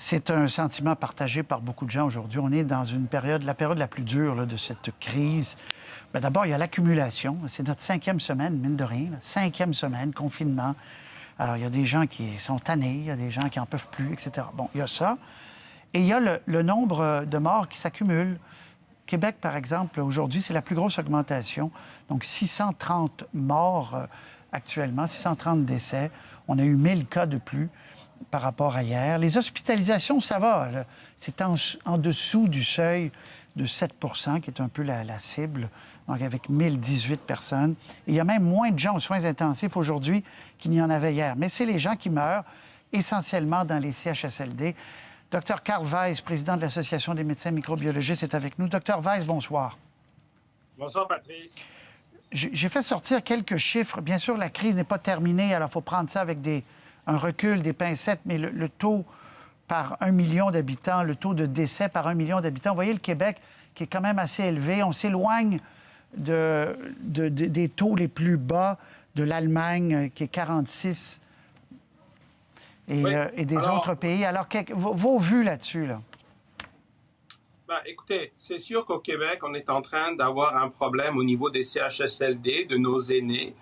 C'est un sentiment partagé par beaucoup de gens aujourd'hui. On est dans une période, la période la plus dure là, de cette crise. Bien, d'abord, il y a l'accumulation. C'est notre 5e semaine, mine de rien. 5e semaine, confinement. Alors, il y a des gens qui sont tannés, il y a des gens qui n'en peuvent plus, etc. Bon, il y a ça. Et il y a le nombre de morts qui s'accumule. Québec, par exemple, aujourd'hui, c'est la plus grosse augmentation. Donc, 630 morts actuellement, 630 décès. On a eu 1000 cas de plus par rapport à hier. Les hospitalisations, ça va. Là. C'est en dessous du seuil de 7 qui est un peu la cible, donc avec 1018 personnes. Et il y a même moins de gens aux soins intensifs aujourd'hui qu'il n'y en avait hier. Mais c'est les gens qui meurent, essentiellement dans les CHSLD. Dr Carl Weiss, président de l'Association des médecins microbiologistes, est avec nous. Dr Weiss, bonsoir. Bonsoir, Patrice. J'ai fait sortir quelques chiffres. Bien sûr, la crise n'est pas terminée, alors il faut prendre ça avec un recul, des pincettes, mais le taux par 1 million d'habitants, le taux de décès par 1 million d'habitants, vous voyez le Québec qui est quand même assez élevé. On s'éloigne des taux les plus bas de l'Allemagne, qui est 46, et des autres pays. Alors, vos vues là-dessus, là? Ben, écoutez, c'est sûr qu'au Québec, on est en train d'avoir un problème au niveau des CHSLD, de nos aînés.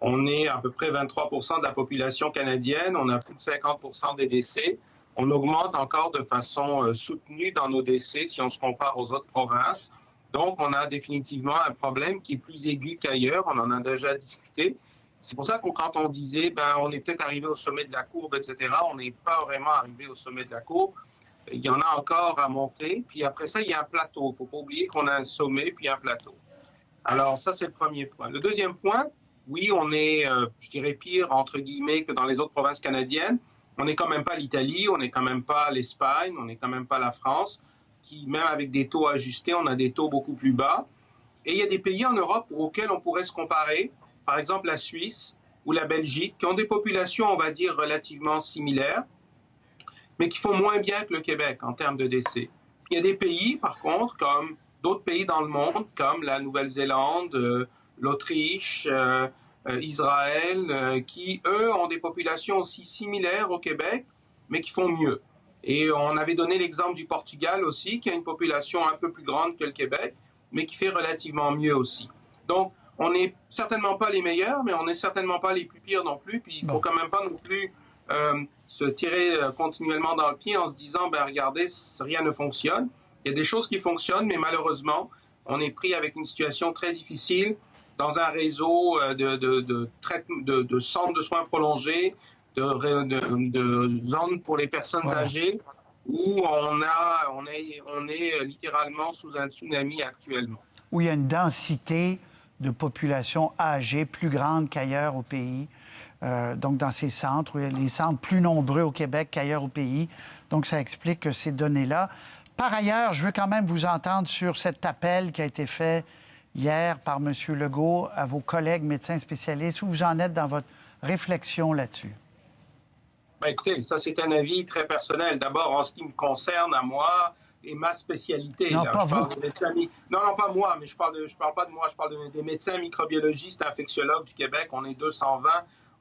On est à peu près 23 de la population canadienne. On a plus de 50 des décès. On augmente encore de façon soutenue dans nos décès si on se compare aux autres provinces. Donc, on a définitivement un problème qui est plus aigu qu'ailleurs. On en a déjà discuté. C'est pour ça que quand on disait, ben, on est peut-être arrivé au sommet de la courbe, etc., on n'est pas vraiment arrivé au sommet de la courbe. Il y en a encore à monter. Puis après ça, il y a un plateau. Il ne faut pas oublier qu'on a un sommet puis un plateau. Alors, ça, c'est le premier point. Le deuxième point, oui, on est, je dirais, pire, entre guillemets, que dans les autres provinces canadiennes. On n'est quand même pas l'Italie, on n'est quand même pas l'Espagne, on n'est quand même pas la France, qui, même avec des taux ajustés, on a des taux beaucoup plus bas. Et il y a des pays en Europe auxquels on pourrait se comparer, par exemple la Suisse ou la Belgique, qui ont des populations, on va dire, relativement similaires, mais qui font moins bien que le Québec en termes de décès. Il y a des pays, par contre, comme d'autres pays dans le monde, comme la Nouvelle-Zélande, l'Autriche, Israël, qui, eux, ont des populations aussi similaires au Québec, mais qui font mieux. Et on avait donné l'exemple du Portugal aussi, qui a une population un peu plus grande que le Québec, mais qui fait relativement mieux aussi. Donc, on n'est certainement pas les meilleurs, mais on n'est certainement pas les plus pires non plus. Puis il ne faut quand même pas non plus se tirer continuellement dans le pied en se disant, ben regardez, rien ne fonctionne. Il y a des choses qui fonctionnent, mais malheureusement, on est pris avec une situation très difficile dans un réseau de centres de soins prolongés, de zones pour les personnes âgées, où on est littéralement sous un tsunami actuellement. Où il y a une densité de population âgée plus grande qu'ailleurs au pays. Donc, dans ces centres, où il y a les centres plus nombreux au Québec qu'ailleurs au pays. Donc, ça explique ces données-là. Par ailleurs, je veux quand même vous entendre sur cet appel qui a été fait hier par M. Legault à vos collègues médecins spécialistes. Où vous en êtes dans votre réflexion là-dessus? Ben, écoutez, ça, c'est un avis très personnel. D'abord, en ce qui me concerne, à moi et ma spécialité. Non, là, pas vous. Non, pas moi, mais je parle pas de moi. Je parle des médecins microbiologistes, infectiologues du Québec. On est 220.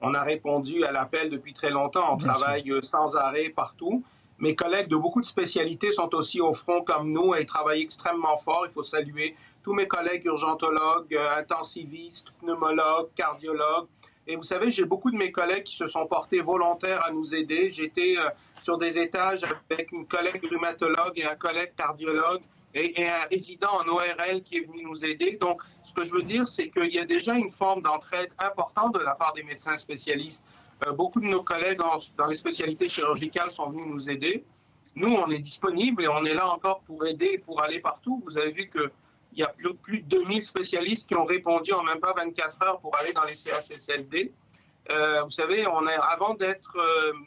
On a répondu à l'appel depuis très longtemps. On travaille sans arrêt partout. Mes collègues de beaucoup de spécialités sont aussi au front comme nous et travaillent extrêmement fort. Il faut saluer tous mes collègues urgentologues, intensivistes, pneumologues, cardiologues. Et vous savez, j'ai beaucoup de mes collègues qui se sont portés volontaires à nous aider. J'étais sur des étages avec une collègue rhumatologue et un collègue cardiologue et un résident en ORL qui est venu nous aider. Donc, ce que je veux dire, c'est qu'il y a déjà une forme d'entraide importante de la part des médecins spécialistes. Beaucoup de nos collègues dans les spécialités chirurgicales sont venus nous aider. Nous, on est disponibles et on est là encore pour aider, pour aller partout. Vous avez vu qu'il y a plus de 2000 spécialistes qui ont répondu en même pas 24 heures pour aller dans les CHSLD. Vous savez, avant d'être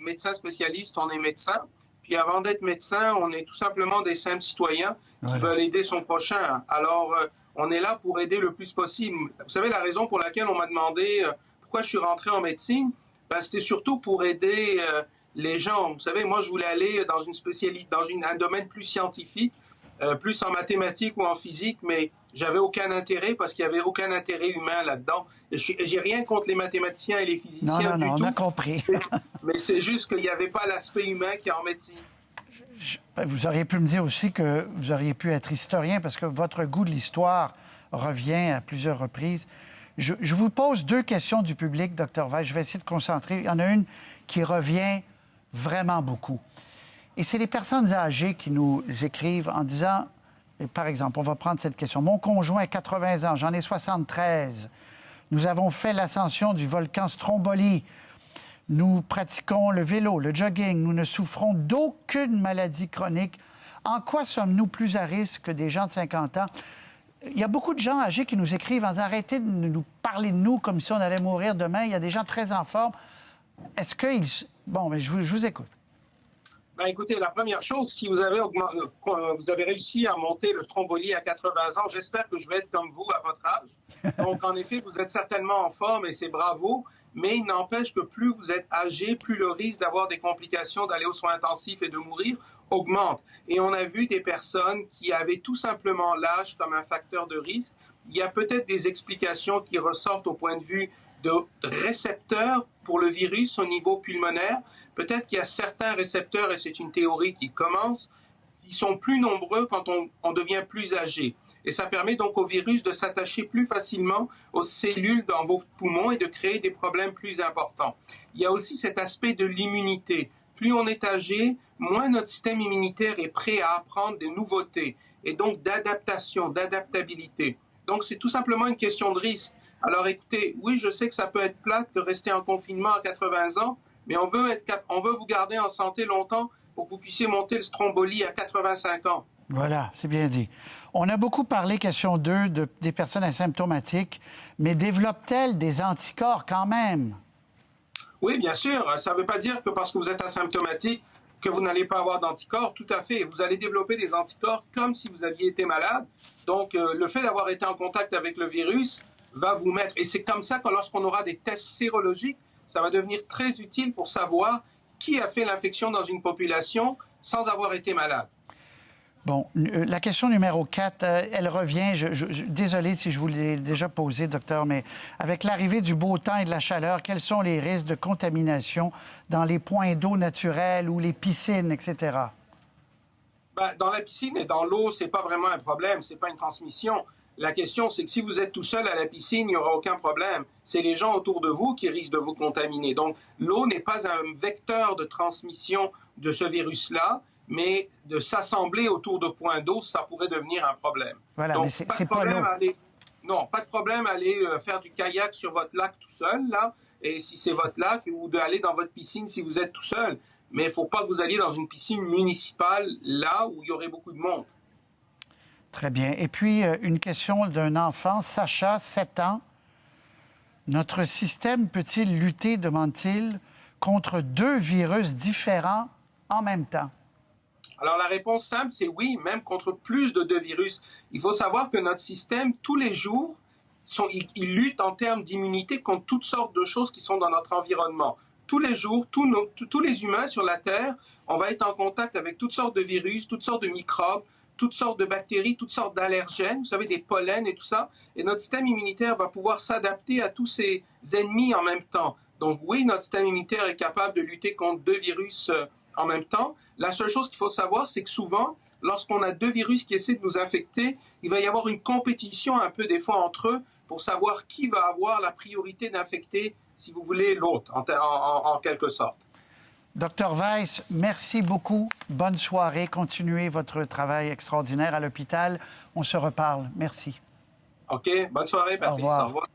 médecin spécialiste, on est médecin. Puis avant d'être médecin, on est tout simplement des simples citoyens qui veulent aider son prochain. Alors, on est là pour aider le plus possible. Vous savez, la raison pour laquelle on m'a demandé pourquoi je suis rentré en médecine, ben, c'était surtout pour aider les gens. Vous savez, moi, je voulais aller dans une spécialité, un domaine plus scientifique, plus en mathématiques ou en physique, mais j'avais aucun intérêt parce qu'il n'y avait aucun intérêt humain là-dedans. J'ai rien contre les mathématiciens et les physiciens du tout. Non, on a compris. Mais c'est juste qu'il n'y avait pas l'aspect humain qui est en médecine. Vous auriez pu me dire aussi que vous auriez pu être historien parce que votre goût de l'histoire revient à plusieurs reprises. Je vous pose 2 questions du public, Dr. Weiss. Je vais essayer de concentrer. Il y en a une qui revient vraiment beaucoup. Et c'est les personnes âgées qui nous écrivent en disant, par exemple, on va prendre cette question. Mon conjoint a 80 ans, j'en ai 73. Nous avons fait l'ascension du volcan Stromboli. Nous pratiquons le vélo, le jogging. Nous ne souffrons d'aucune maladie chronique. En quoi sommes-nous plus à risque que des gens de 50 ans? Il y a beaucoup de gens âgés qui nous écrivent en disant « Arrêtez de nous parler de nous comme si on allait mourir demain. » Il y a des gens très en forme. Est-ce qu'ils... Bon, mais je vous écoute. Ben, écoutez, la première chose, si vous avez réussi à monter le Stromboli à 80 ans, j'espère que je vais être comme vous à votre âge. Donc, en effet, vous êtes certainement en forme et c'est bravo. Mais il n'empêche que plus vous êtes âgé, plus le risque d'avoir des complications, d'aller aux soins intensifs et de mourir augmente. Et on a vu des personnes qui avaient tout simplement l'âge comme un facteur de risque. Il y a peut-être des explications qui ressortent au point de vue de récepteurs pour le virus au niveau pulmonaire. Peut-être qu'il y a certains récepteurs, et c'est une théorie qui commence, qui sont plus nombreux quand on devient plus âgé. Et ça permet donc au virus de s'attacher plus facilement aux cellules dans vos poumons et de créer des problèmes plus importants. Il y a aussi cet aspect de l'immunité. Plus on est âgé, moins notre système immunitaire est prêt à apprendre des nouveautés et donc d'adaptation, d'adaptabilité. Donc c'est tout simplement une question de risque. Alors écoutez, oui, je sais que ça peut être plate de rester en confinement à 80 ans, mais on veut vous garder en santé longtemps pour que vous puissiez monter le Stromboli à 85 ans. Voilà, c'est bien dit. On a beaucoup parlé, question 2, des personnes asymptomatiques, mais développent-elles des anticorps quand même? Oui, bien sûr. Ça ne veut pas dire que parce que vous êtes asymptomatique, que vous n'allez pas avoir d'anticorps. Tout à fait. Vous allez développer des anticorps comme si vous aviez été malade. Donc, le fait d'avoir été en contact avec le virus va vous mettre... Et c'est comme ça que lorsqu'on aura des tests sérologiques, ça va devenir très utile pour savoir qui a fait l'infection dans une population sans avoir été malade. Bon, la question numéro 4, elle revient. Désolé si je vous l'ai déjà posée, docteur, mais avec l'arrivée du beau temps et de la chaleur, quels sont les risques de contamination dans les points d'eau naturels ou les piscines, etc.? Ben, dans la piscine et dans l'eau, ce n'est pas vraiment un problème, ce n'est pas une transmission. La question, c'est que si vous êtes tout seul à la piscine, il n'y aura aucun problème. C'est les gens autour de vous qui risquent de vous contaminer. Donc, l'eau n'est pas un vecteur de transmission de ce virus-là, mais de s'assembler autour de points d'eau, ça pourrait devenir un problème. Voilà, donc, mais c'est pas l'eau. Non, pas de problème à aller faire du kayak sur votre lac tout seul, là, et si c'est votre lac, ou d'aller dans votre piscine si vous êtes tout seul. Mais il ne faut pas que vous alliez dans une piscine municipale, là où il y aurait beaucoup de monde. Très bien. Et puis, une question d'un enfant, Sacha, 7 ans. Notre système peut-il lutter, demande-t-il, contre 2 virus différents en même temps? Alors, la réponse simple, c'est oui, même contre plus de 2 virus. Il faut savoir que notre système, tous les jours, il lutte en termes d'immunité contre toutes sortes de choses qui sont dans notre environnement. Tous les jours, tous les humains sur la Terre, on va être en contact avec toutes sortes de virus, toutes sortes de microbes, toutes sortes de bactéries, toutes sortes d'allergènes, vous savez, des pollens et tout ça. Et notre système immunitaire va pouvoir s'adapter à tous ces ennemis en même temps. Donc oui, notre système immunitaire est capable de lutter contre 2 virus en même temps. La seule chose qu'il faut savoir, c'est que souvent, lorsqu'on a 2 virus qui essaient de nous infecter, il va y avoir une compétition un peu des fois entre eux pour savoir qui va avoir la priorité d'infecter, si vous voulez, l'autre, en quelque sorte. Docteur Weiss, merci beaucoup. Bonne soirée. Continuez votre travail extraordinaire à l'hôpital. On se reparle. Merci. OK. Bonne soirée, Patrice. Au revoir. Au revoir.